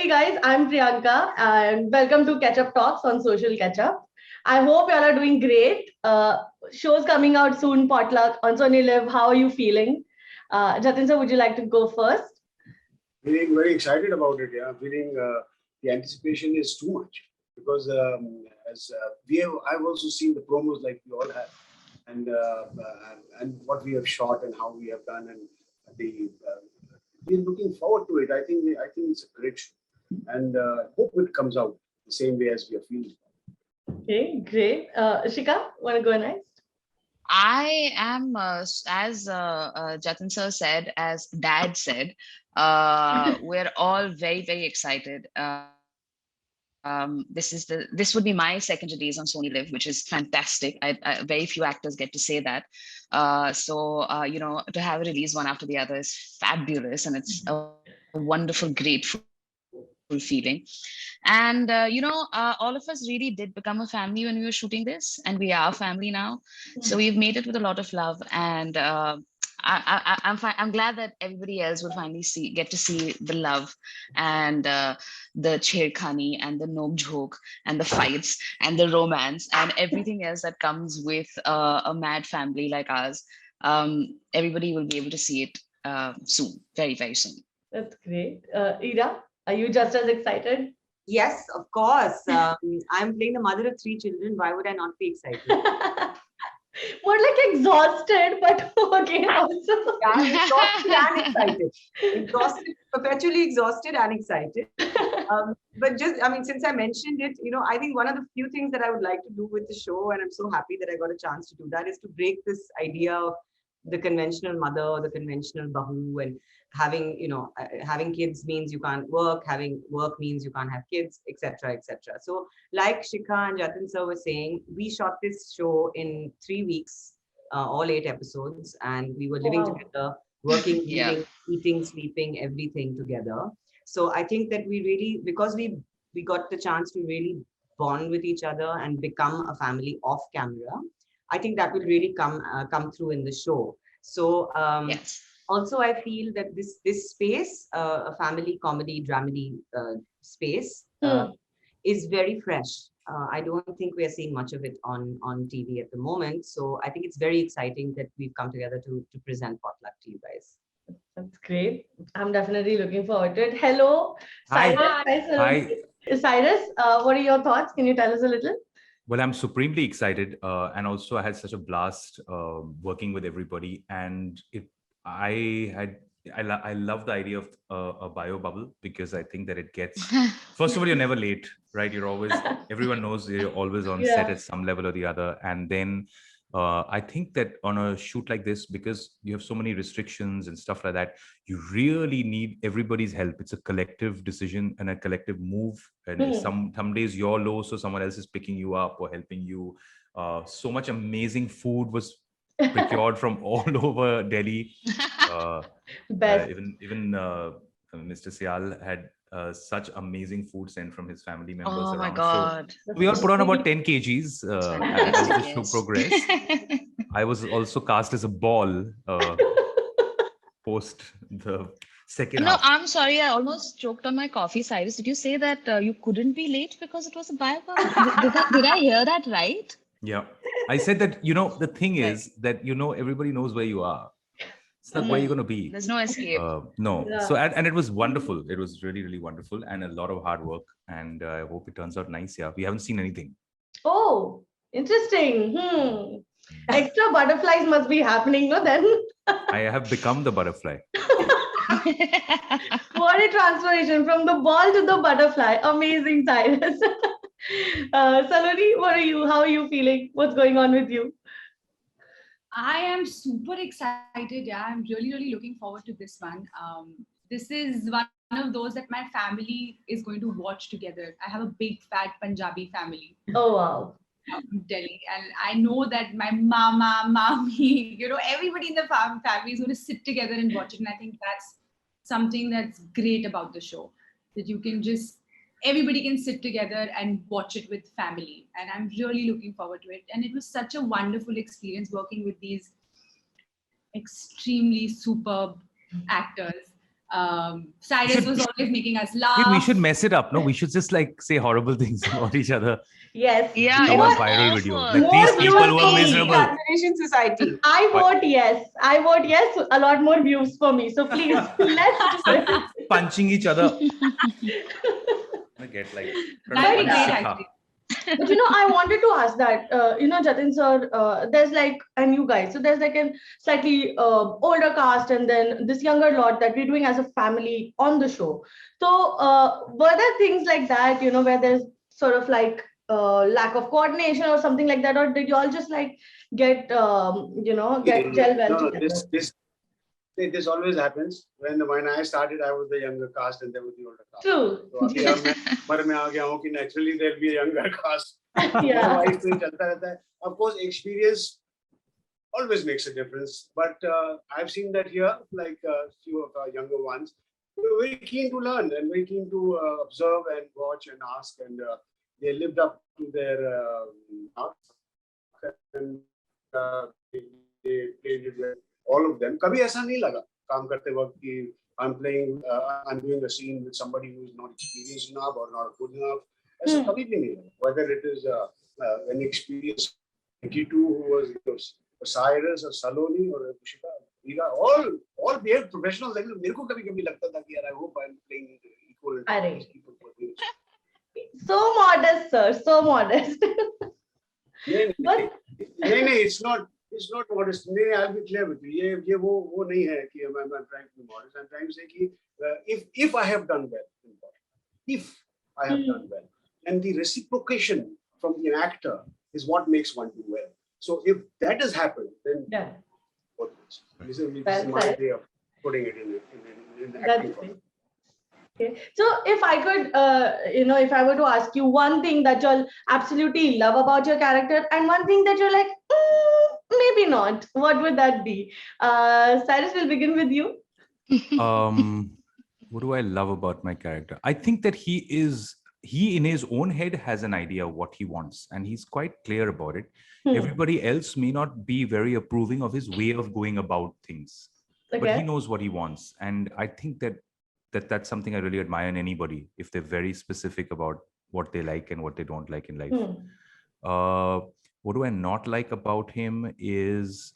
Hey guys, I'm Priyanka and welcome to Ketchup Talks on Social Ketchup. I hope you all are doing great. Show's coming out soon, Potluck on Sony LIV. How are you feeling? Jatin sir, would you like to go first? Feeling very excited about it. Yeah, feeling the anticipation is too much because I've also seen the promos like we all have, and what we have shot and how we have done, and we're looking forward to it. I think it's a great show, and hope it comes out the same way as we are feeling. Okay, great. Shikha, want to go next? I am, as Jatin sir said, as Dad said, we're all very, very excited. This would be my second release on Sony LIV, which is fantastic. Very few actors get to say that. To have a release one after the other is fabulous, and it's a wonderful, grateful feeling. And all of us really did become a family when we were shooting this, and we are family now. So we've made it with a lot of love, and I'm glad that everybody else will finally get to see the love and the chhedkhani and the nok jhok and the fights and the romance and everything else that comes with a mad family like ours. Everybody will be able to see it soon, very, very soon. That's great. Ira, are you just as excited? Yes, of course. I'm playing the mother of 3 children. Why would I not be excited? More like exhausted, but again also. Yeah, exhausted and excited. Exhausted, perpetually exhausted and excited. But since I mentioned it, I think one of the few things that I would like to do with the show, and I'm so happy that I got a chance to do that, is to break this idea of the conventional mother or the conventional bahu, and having kids means you can't work, having work means you can't have kids, etc., etc. So like Shikha and Jatin sir were saying, we shot this show in 3 weeks, all 8 episodes, and we were living together, working, eating, sleeping, everything together. So I think that we really, because we got the chance to really bond with each other and become a family off camera, I think that will really come through in the show. So yes. Also, I feel that this space, a family comedy dramedy space, is very fresh. I don't think we are seeing much of it on TV at the moment. So I think it's very exciting that we've come together to present Potluck to you guys. That's great. I'm definitely looking forward to it. Hello, Cyrus. Hi. Cyrus, what are your thoughts? Can you tell us a little? Well, I'm supremely excited, and also I had such a blast working with everybody. And I love the idea of a bio bubble, because I think that it gets. First of all, you're never late, right? Everyone knows you're always on set at some level or the other, and then. I think that on a shoot like this, because you have so many restrictions and stuff like that, you really need everybody's help. It's a collective decision and a collective move. And some days you're low, so someone else is picking you up or helping you. So much amazing food was procured from all over Delhi. Even Mr. Sial had such amazing food sent from his family members around. Oh my God. So we all put on about 10 kgs as the show progressed. I was also cast as a ball post the second half. No, I'm sorry. I almost choked on my coffee. Cyrus, did you say that you couldn't be late because it was a bio bubble? Did I hear that right? Yeah. I said that, the thing is that, everybody knows where you are. It's not where you're going to be. There's no escape. No. Yeah. So, and it was wonderful. It was really, really wonderful, and a lot of hard work. And I hope it turns out nice. Yeah. We haven't seen anything. Oh, interesting. Extra butterflies must be happening, no? Then I have become the butterfly. What a transformation from the ball to the butterfly. Amazing, Cyrus. Salonie, what are you? How are you feeling? What's going on with you? I am super excited. Yeah, I'm really, really looking forward to this one. This is one of those that my family is going to watch together. I have a big fat Punjabi family. Oh, wow. Delhi, and I know that my mama, mommy, everybody in the family is going to sit together and watch it. And I think that's something that's great about the show, that you can everybody can sit together and watch it with family. And I'm really looking forward to it. And it was such a wonderful experience working with these extremely superb actors. Cyrus was always making us We laugh. should mess it up. No, we should just like say horrible things about each other. Yes. Yeah, Become it a was viral video. awful. Like these More people viewers were for me. miserable. Admiration Society. I vote yes. I vote yes. A lot more views for me. So please, let's do it. Punching each other. I get like That'd be great, Shikha. actually. But I wanted to ask that, Jatin sir, there's like, and you guys, so there's like a slightly older cast and then this younger lot that we're doing as a family on the show. So were there things like that, where there's sort of like lack of coordination or something like that, or did you all just like get gel well No, together? this always happens. When I started, I was the younger cast and they were the older cast. True. So अभी अब मैं उम्र में आ गया हूँ कि naturally there'll be a younger cast. Yeah. Otherwise तो ये चलता रहता है. Of course, experience always makes a difference. But I've seen that here, like few of our younger ones, they're very keen to learn and very keen to observe and watch and ask, and they lived up to their ask, and they played it well. All of them. कभी ऐसा नहीं लगा काम करते वक्त कि I'm doing a scene with somebody who is not experienced enough or not good enough. ऐसा कभी भी नहीं लगा. Whether it is an experienced T2 who was Cyrus or Salonie or Shikha, Ira, all behave professional level. मेरे को कभी लगता था कि यार I hope I'm playing equal to these people. So modest, sir. So modest. नहीं, it's not modest. I'll be clear with you. ये वो नहीं है कि I'm trying to be modest. I'm trying to say कि if I have done well, and the reciprocation from the actor is what makes one do well. So if that has happened, then this is my way of putting it in the acting form. Okay. So if I could, if I were to ask you one thing that you'll absolutely love about your character and one thing that you're like, maybe not, what would that be? Cyrus, will begin with you. What do I love about my character? I think that he in his own head has an idea of what he wants and he's quite clear about it. Everybody else may not be very approving of his way of going about things, but he knows what he wants. And I think that's something I really admire in anybody, if they're very specific about what they like and what they don't like in life. What do I not like about him is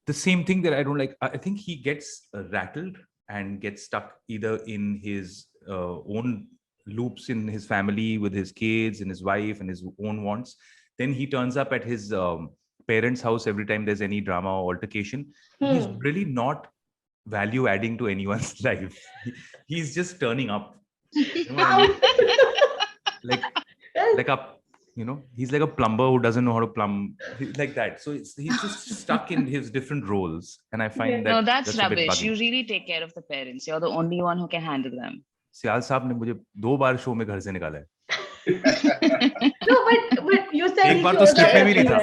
the same thing that I don't like. I think he gets rattled and gets stuck either in his own loops in his family with his kids and his wife and his own wants. Then he turns up at his parents' house every time there's any drama or altercation. He's really not value adding to anyone's life. He's just turning up. You know what I mean? He's like a plumber who doesn't know how to plumb, like that. So he's just stuck in his different roles, and I find that no, that's rubbish. You really take care of the parents. You're the only one who can handle them. सियाल साहब ने मुझे 2 बार show में घर से निकाला है. No, but you said एक बार तो स्क्रिप्ट में भी नहीं था.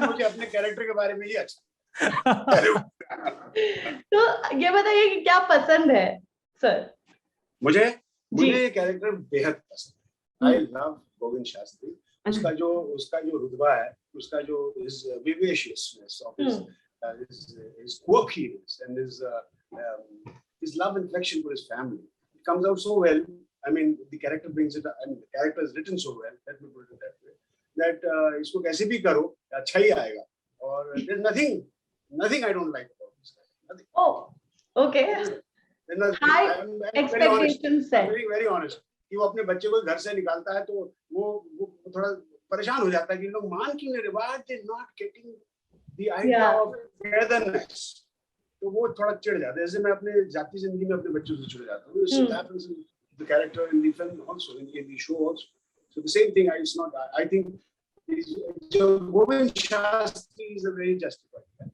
मुझे अपने कैरेक्टर के बारे में ही अच्छा. तो ये बताइए कि क्या पसंद है सर? मुझे ये कैरेक्टर बेहद पसंद है. I love Govind Shastri. उसका जो रुतबा है, उसका जो his vivaciousness of his quirkiness and his love and affection for his family, it comes out so well. I mean, the character brings it, and the character is written so well. Let me put it that way. That इसको कैसे भी करो, अच्छा ही आएगा. और there's nothing I don't like about this guy. Nothing. Oh, okay. High expectations set. I'm very honest. कि वो अपने बच्चे को घर से निकालता है तो वो थोड़ा परेशान हो जाता है कि लोग मान क्यों नहीं रहे. Why are they not getting the idea of togetherness? तो वो थोड़ा चिढ़ जाता है. जैसे मैं अपने जाति जिंदगी में अपने बच्चों से चिढ़ जाता हूँ. So that happens in the character in the film also, in the show also. So the same thing. I think Govind Shastri is a very justified guy.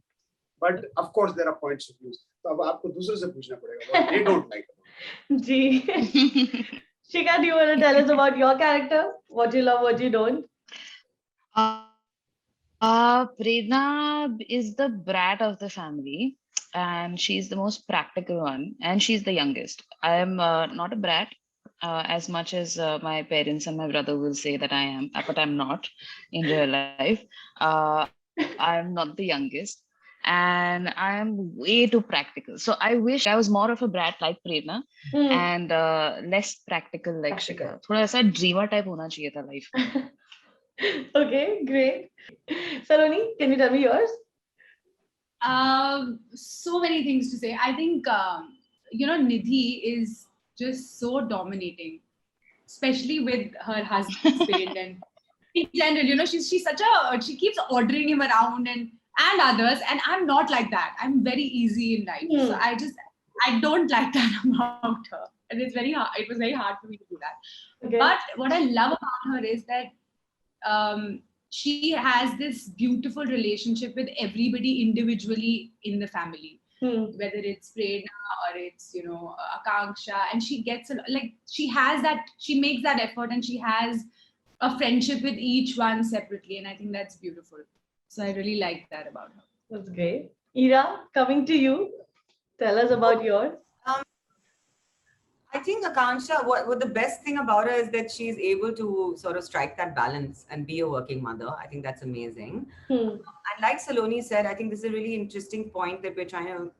But of course there are points of view. तो अब आपको दूसरे से पूछना पड़ेगा. What they don't like. Ji. Shikha, do you want to tell us about your character? What you love, what you don't? Prerna is the brat of the family, and she's the most practical one, and she's the youngest. I am not a brat as much as my parents and my brother will say that I am, but I'm not in real life. I'm not the youngest. and I am way too practical. So I wish I was more of a brat like Prerna and less practical like Shikha. थोड़ा ऐसा dreamer type होना चाहिए था life में. Okay, great. Salonie, can you tell me yours? So many things to say. I think Nidhi is just so dominating, especially with her husband and in general. She's such a, she keeps ordering him around and others, and I'm not like that. I'm very easy in life, so I don't like that about her, and it's very hard. It was very hard for me to do that. Okay. But what I love about her is that she has this beautiful relationship with everybody individually in the family, whether it's Prerna or it's, Akanksha, and she gets she has that, she makes that effort, and she has a friendship with each one separately, and I think that's beautiful. So I really like that about her. That's great. Ira, coming to you, tell us about yours. I think Akanksha, what the best thing about her is that she's able to sort of strike that balance and be a working mother. I think that's amazing. And like Salonie said, I think this is a really interesting point that we're trying to,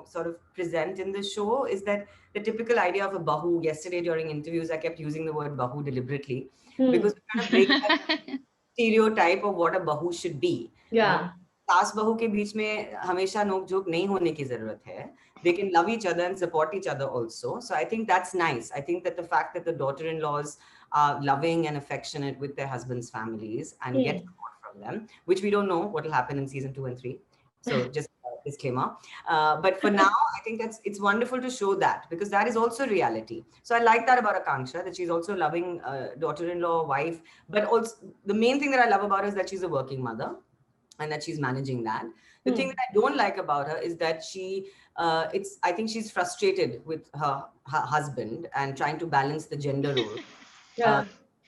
sort of present in the show, is that the typical idea of a bahu. Yesterday during interviews, I kept using the word bahu deliberately because we're trying to break that stereotype of what a bahu should be. Yeah. सास बहू के बीच में हमेशा नोक झोंक नहीं होने की जरूरत है. They can love each other and support each other also. So I think that's nice. I think that the fact that the daughter-in-laws are loving and affectionate with their husbands' families and get support from them, which we don't know what will happen in season 2 and 3. So just a disclaimer. But for now, I think it's wonderful to show that, because that is also reality. So I like that about Akanksha, that she's also loving daughter-in-law, wife. But also the main thing that I love about her is that she's a working mother and that she's managing that. The thing that I don't like about her is that I think she's frustrated with her husband and trying to balance the gender role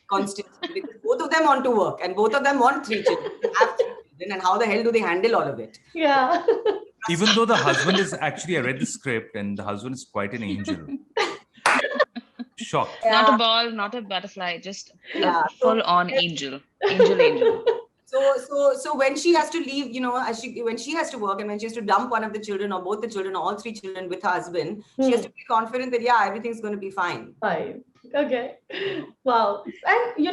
constantly, because both of them want to work and both of them want 3 children, have 3 children, and how the hell do they handle all of it? Yeah. Even though the husband is actually, I read the script and the husband is quite an angel. Shocked. Yeah. Not a ball, not a butterfly, just a full-on angel. Angel. So when she has to leave, when she has to work and when she has to dump one of the children or both the children or all 3 children with her husband, she has to be confident that, everything's going to be fine. Fine. Okay. Wow. And,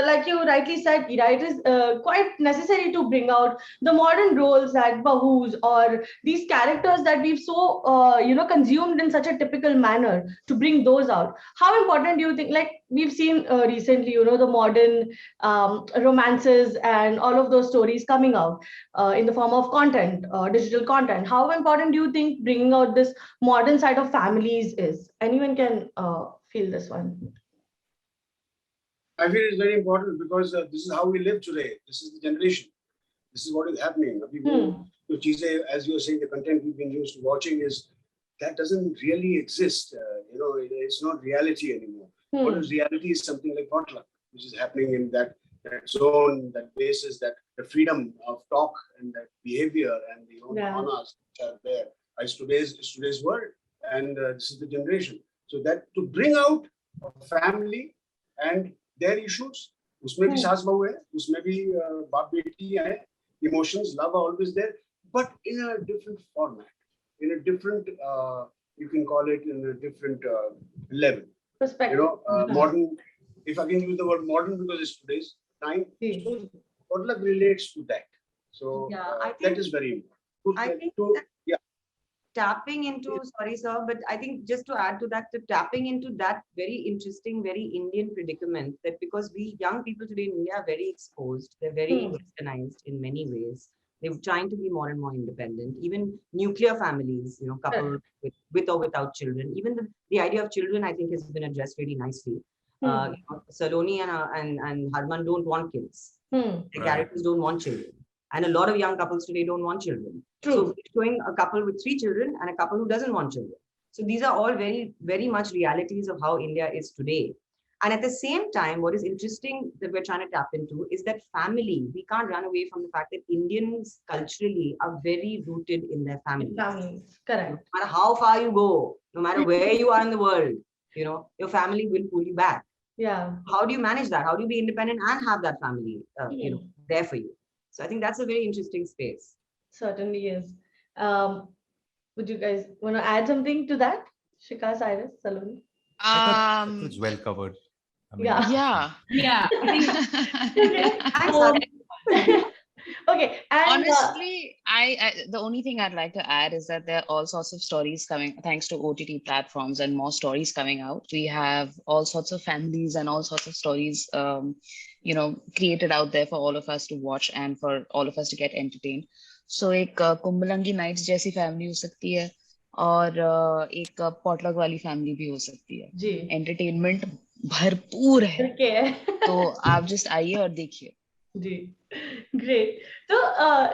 like you rightly said, Ira, it is quite necessary to bring out the modern roles that bahus or these characters that we've so, consumed in such a typical manner, to bring those out. How important do you think, like we've seen recently, the modern romances and all of those stories coming out in the form of content, digital content. How important do you think bringing out this modern side of families is? Anyone can feel this one. I feel it's very important because this is how we live today. This is the generation. This is what is happening. As you were saying, the content we've been used to watching that doesn't really exist. It's not reality anymore. What is reality is something like Potluck, which is happening in that zone, that basis, that the freedom of talk and that behavior and the honors which are there. It's today's world, and this is the generation. So that to bring out a family and their issues, उसमें भी सास बहू है, उसमें भी बाप बेटी है, emotions, love are always there, but in a different format, in a different, you can call it in a different level. Perspective. Modern, if I can use the word modern because it's today's time, so Potluck relates to that. So I think that is very important. Tapping into, sorry sir, but I think just to add to that, tapping into that very interesting, very Indian predicament, that because we young people today in India are very exposed, they're very westernized in many ways. They're trying to be more and more independent. Even nuclear families, couples with or without children. Even the idea of children, I think, has been addressed really nicely. Salonie and Harman don't want kids. The characters don't want children. And a lot of young couples today don't want children. True. So showing a couple with 3 children and a couple who doesn't want children. So these are all very, very much realities of how India is today. And at the same time, what is interesting that we're trying to tap into is that family. We can't run away from the fact that Indians culturally are very rooted in their families. Families, correct. No matter how far you go, no matter where you are in the world, your family will pull you back. Yeah. How do you manage that? How do you be independent and have that family, there for you? So I think that's a very interesting space. Certainly is. Would you guys want to add something to that? Shikha, Cyrus, Salonie? I thought it's well covered. I mean, Yeah. Yeah. Yeah. Okay. Okay. And Honestly, the only thing I'd like to add is that there are all sorts of stories coming, thanks to OTT platforms, and more stories coming out. We have all sorts of families and all sorts of stories, created out there for all of us to watch and for all of us to get entertained. So एक Kumbalangi nights जैसी family हो सकती है और एक potluck वाली family भी हो सकती है. जी. एंटरटेनमेंट भरपूर है. Okay. तो आप just आइए और देखिए. Great. So,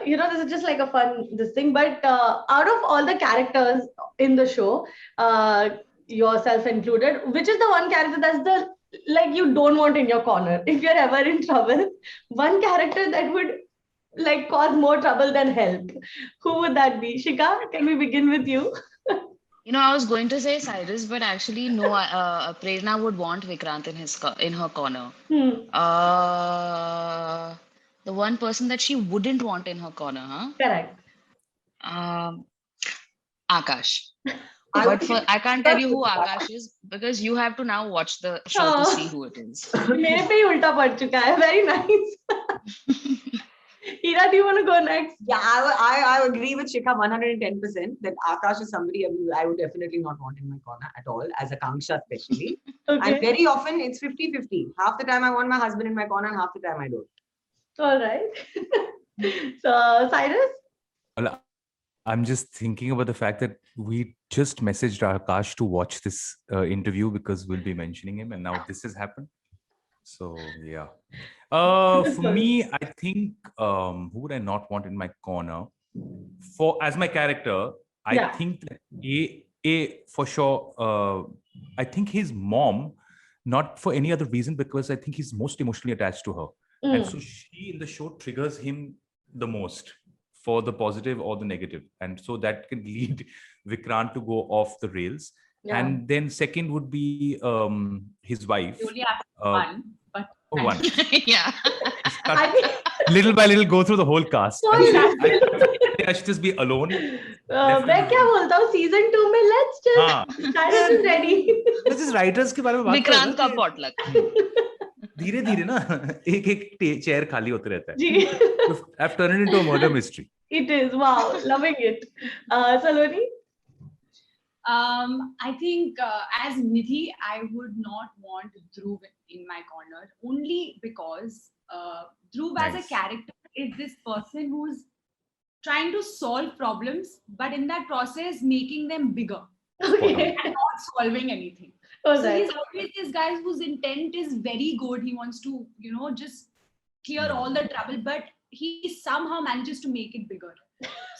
this is just like a fun this thing, but out of all the characters in the show, yourself included, which is the one character that's like you don't want in your corner? If you're ever in trouble, one character that would like cause more trouble than help, who would that be? Shikha, can we begin with you? I was going to say Cyrus, but actually no. Prerna would want Vikrant in her corner. The one person that she wouldn't want in her corner, huh? Correct. Akash. But I can't tell you who Akash is because you have to now watch the show to see who it is. मेरे पे ही उल्टा पड़ चुका है. Very nice. Ira, do you want to go next? Yeah, I agree with Shikha 110% that Akash is somebody I would definitely not want in my corner at all, as a Kanksha especially. Okay. And very often it's 50-50. Half the time I want my husband in my corner and half the time I don't. All right. So, Cyrus? Well, I'm just thinking about the fact that we just messaged Akash to watch this interview because we'll be mentioning him, and now this has happened. So yeah. For me, I think who would I not want in my corner? As my character, I think that for sure. I think his mom, not for any other reason, because I think he's most emotionally attached to her, and so she in the show triggers him the most for the positive or the negative, and so that can lead Vikrant to go off the rails. Yeah. And then second would be his wife. You only have one, but one. Yeah. Little by little, go through the whole cast. I should just be alone. मैं क्या बोलता हूँ season 2 में let's just Cyrus is ready. Let's just writers के बारे में बात करो. विक्रांत का potluck. धीरे धीरे ना एक चेयर खाली होते रहता है. I've turned it into a murder mystery. It is. Wow, loving it. Salonie? I think as Nidhi, I would not want Dhruv in my corner only because Dhruv as a character is this person who's trying to solve problems, but in that process making them bigger and not solving anything. So he's always this guy whose intent is very good. He wants to, just clear all the trouble, but he somehow manages to make it bigger.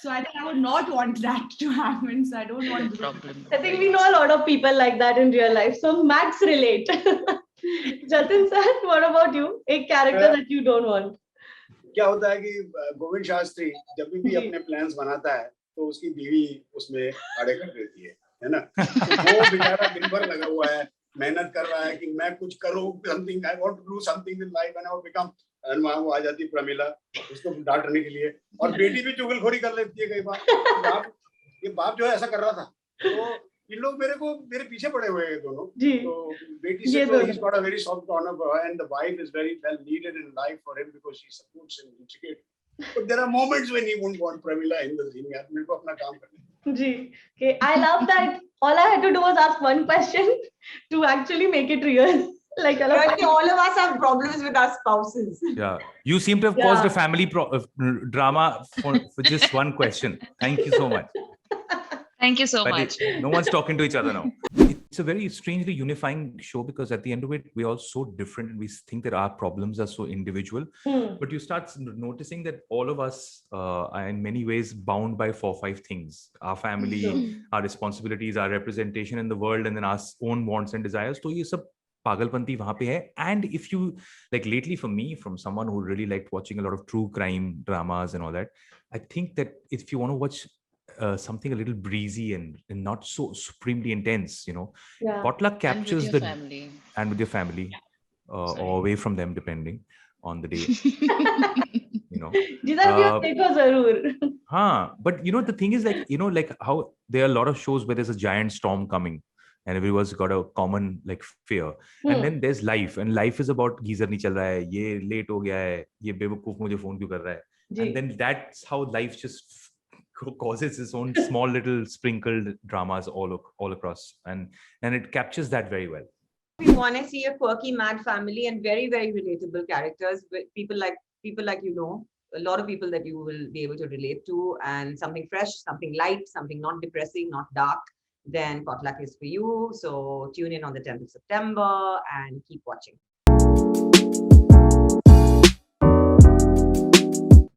So I think I would not want that to happen. So I don't want problem. I think we know a lot of people like that in real life. So max relate. Jatin sir, what about you? A character that you don't want. क्या होता है कि गोविंद शास्त्री जब भी अपने plans बनाता है तो उसकी बीवी उसमें आड़े कर देती है ना. तो वो बेचारा दिन भर लगा हुआ है, मेहनत कर रहा है कि मैं कुछ करूं, something I want to do something in life and I will become. और वहाँ वो आ जाती है प्रमिला उसको डांटने के लिए, और बेटी भी चुगलखोरी कर लेती है कई बार. ये बाप जो है ऐसा कर रहा था, तो इन लोग मेरे पीछे पड़े हुए हैं दोनों. तो बेटी से तो he's got a very soft corner for her, and the wife is very well needed in life for him because she supports him in cricket. But there are moments when he won't want Pramila in the scene. यार मेरे को अपना काम करना. जी. Okay, I love that. All I had to do was ask one question to actually make it real. Like all of us have problems with our spouses. Yeah, you seem to have caused a family drama for just one question. Thank you so much. Thank you so much. No one's talking to each other now. It's a very strangely unifying show because at the end of it, we're all so different and we think that our problems are so individual. But you start noticing that all of us are in many ways bound by 4 or 5 things. Our family, our responsibilities, our representation in the world, and then our own wants and desires. So ये सब पागलपंती वहाँ पे है. And if you, like lately for me, from someone who really liked watching a lot of true crime dramas and all that, I think that if you want to watch something a little breezy and not so supremely intense, Potluck captures and with your family or away from them depending on the day. Jita bhi aap dekho zarur. But the thing is, like, like how there are a lot of shows where there's a giant storm coming and everyone's got a common like fear. And then there's life, and life is about geezer nahi chal raha hai, ye late ho gaya hai, ye bewakoof mujhe phone kyun kar raha hai. And then that's how life just causes its own small little sprinkled dramas all across, and it captures that very well. We want to see a quirky, mad family and very, very relatable characters with people like a lot of people that you will be able to relate to, and something fresh, something light, something not depressing, not dark. Then Potluck is for you. So tune in on the 10th of September and keep watching.